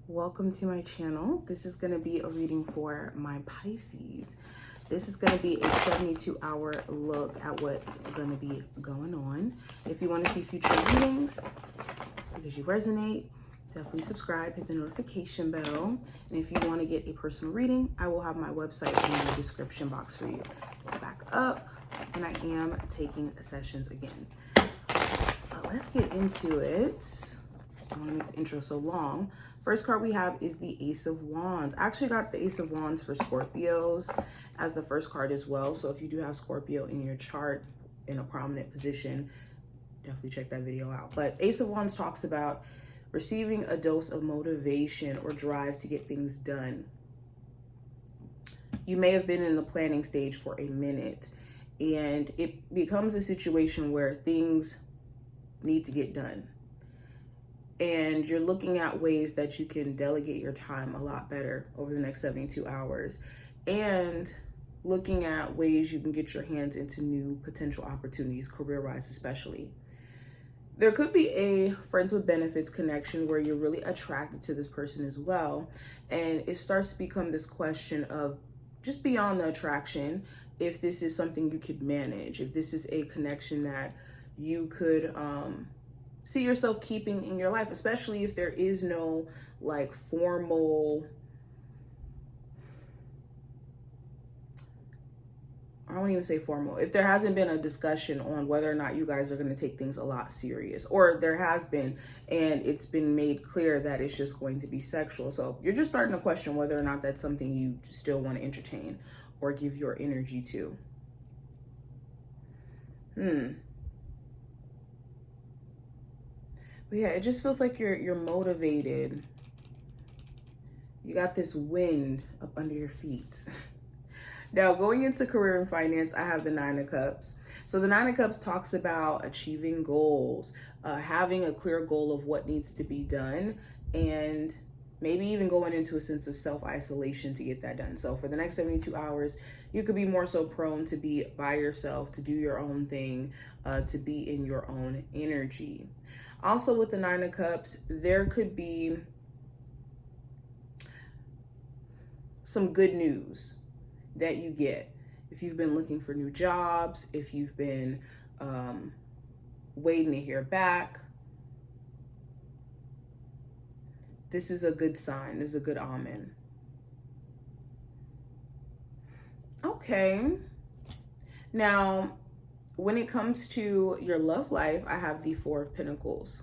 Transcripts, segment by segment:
Welcome to my channel. This is going to be a reading for my Pisces. This is going to be a 72-hour look at what's going to be going on. If you want to see future readings, because you resonate, definitely subscribe, hit the notification bell. And if you want to get a personal reading, I will have my website in the description box for you. It's back up, and I am taking sessions again. Let's get into it. I don't want to make the intro so long. First card we have is the Ace of Wands. I actually got the Ace of Wands for Scorpios as the first card as well. So if you do have Scorpio in your chart in a prominent position, definitely check that video out. But Ace of Wands talks about receiving a dose of motivation or drive to get things done. You may have been in the planning stage for a minute, and it becomes a situation where things need to get done. And you're looking at ways that you can delegate your time a lot better over the next 72 hours. And looking at ways you can get your hands into new potential opportunities, career-wise especially. There could be a friends with benefits connection where you're really attracted to this person as well. And it starts to become this question of just beyond the attraction, if this is something you could manage, if this is a connection that you could see yourself keeping in your life, especially if there is no like formal, I won't even say formal, if there hasn't been a discussion on whether or not you guys are going to take things a lot serious, or there has been and it's been made clear that it's just going to be sexual. So you're just starting to question whether or not that's something you still want to entertain or give your energy to. But yeah, it just feels like you're motivated. You got this wind up under your feet. Now, going into career and finance, I have the Nine of Cups. So the Nine of Cups talks about achieving goals, having a clear goal of what needs to be done, and maybe even going into a sense of self-isolation to get that done. So for the next 72 hours, you could be more so prone to be by yourself, to do your own thing, to be in your own energy. Also with the Nine of Cups, there could be some good news that you get. If you've been looking for new jobs, if you've been waiting to hear back, this is a good sign. This is a good omen. Okay. Now, when it comes to your love life, I have the Four of Pentacles.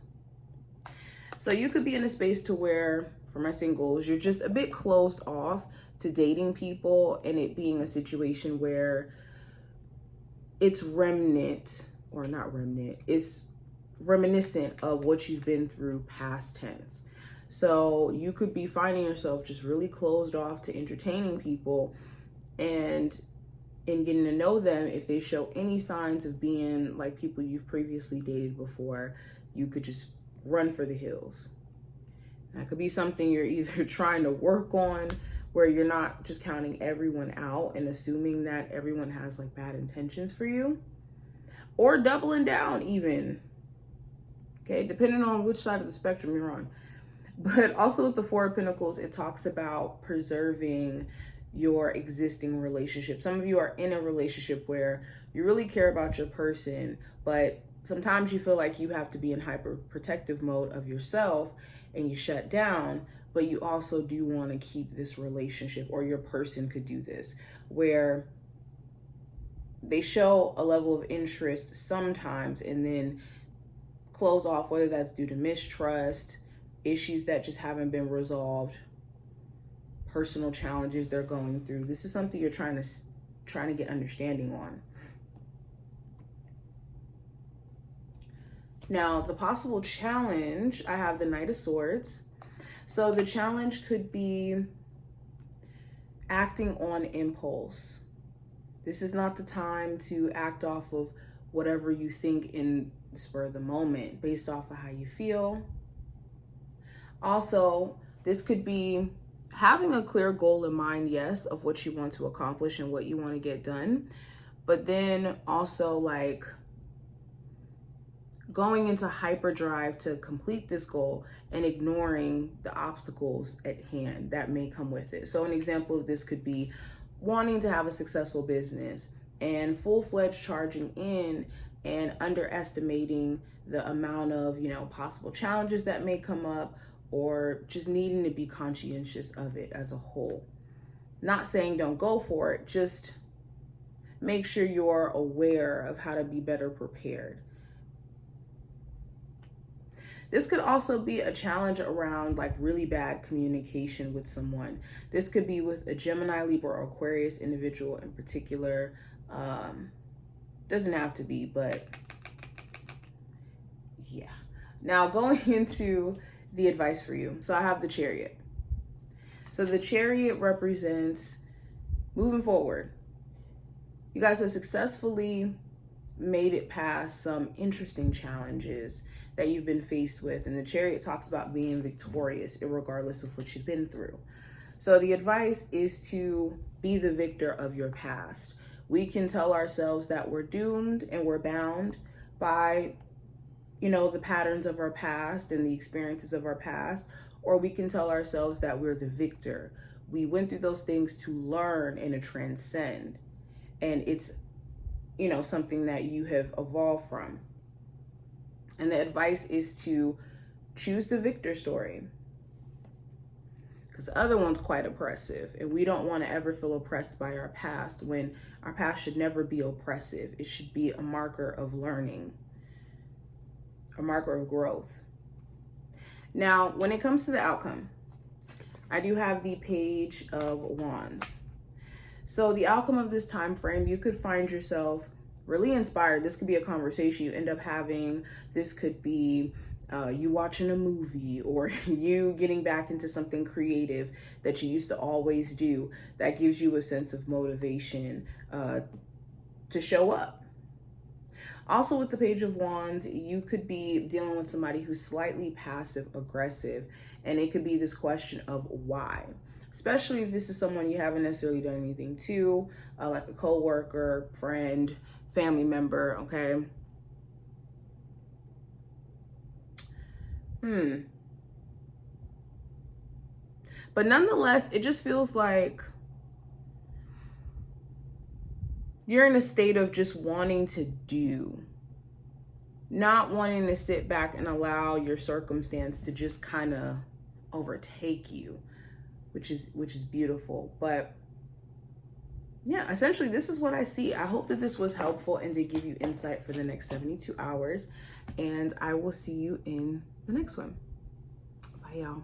So you could be in a space to where, for my singles, you're just a bit closed off to dating people, and it being a situation where it's remnant, or not remnant, it's reminiscent of what you've been through past tense. So you could be finding yourself just really closed off to entertaining people, and in getting to know them, if they show any signs of being like people you've previously dated before, you could just run for the hills. That could be something you're either trying to work on, where you're not just counting everyone out and assuming that everyone has like bad intentions for you, or doubling down even. Okay, depending on which side of the spectrum you're on. But also with the Four of Pentacles, it talks about preserving your existing relationship. Some of you are in a relationship where you really care about your person, but sometimes you feel like you have to be in hyper protective mode of yourself and you shut down, but you also do want to keep this relationship, or your person could do this, where they show a level of interest sometimes and then close off, whether that's due to mistrust, issues that just haven't been resolved, personal challenges they're going through. This is something you're trying to get understanding on. Now, the possible challenge, I have the Knight of Swords. So the challenge could be acting on impulse. This is not the time to act off of whatever you think in the spur of the moment, based off of how you feel. Also, this could be having a clear goal in mind, yes, of what you want to accomplish and what you want to get done, but then also like going into hyperdrive to complete this goal and ignoring the obstacles at hand that may come with it. So an example of this could be wanting to have a successful business and full-fledged charging in and underestimating the amount of, possible challenges that may come up, or just needing to be conscientious of it as a whole. Not saying don't go for it, just make sure you're aware of how to be better prepared. This could also be a challenge around like really bad communication with someone. This could be with a Gemini, Libra, or Aquarius individual in particular. Doesn't have to be, but yeah. Now going into the advice for you. So I have the Chariot. So the Chariot represents moving forward. You guys have successfully made it past some interesting challenges that you've been faced with. And the Chariot talks about being victorious regardless of what you've been through. So the advice is to be the victor of your past. We can tell ourselves that we're doomed and we're bound by, the patterns of our past and the experiences of our past, or we can tell ourselves that we're the victor. We went through those things to learn and to transcend. And it's, something that you have evolved from. And the advice is to choose the victor story, because the other one's quite oppressive, and we don't want to ever feel oppressed by our past, when our past should never be oppressive. It should be a marker of learning, a marker of growth. Now, when it comes to the outcome, I do have the Page of Wands. So the outcome of this time frame, you could find yourself really inspired. This could be a conversation you end up having. This could be you watching a movie, or you getting back into something creative that you used to always do that gives you a sense of motivation to show up. Also with the Page of Wands, you could be dealing with somebody who's slightly passive aggressive, and it could be this question of why. Especially if this is someone you haven't necessarily done anything to, like a coworker, friend, family member, okay? But nonetheless, it just feels like you're in a state of just wanting to do, not wanting to sit back and allow your circumstance to just kind of overtake you, which is beautiful. But yeah, essentially this is what I see. I hope that this was helpful and to give you insight for the next 72 hours. And I will see you in the next one. Bye, y'all.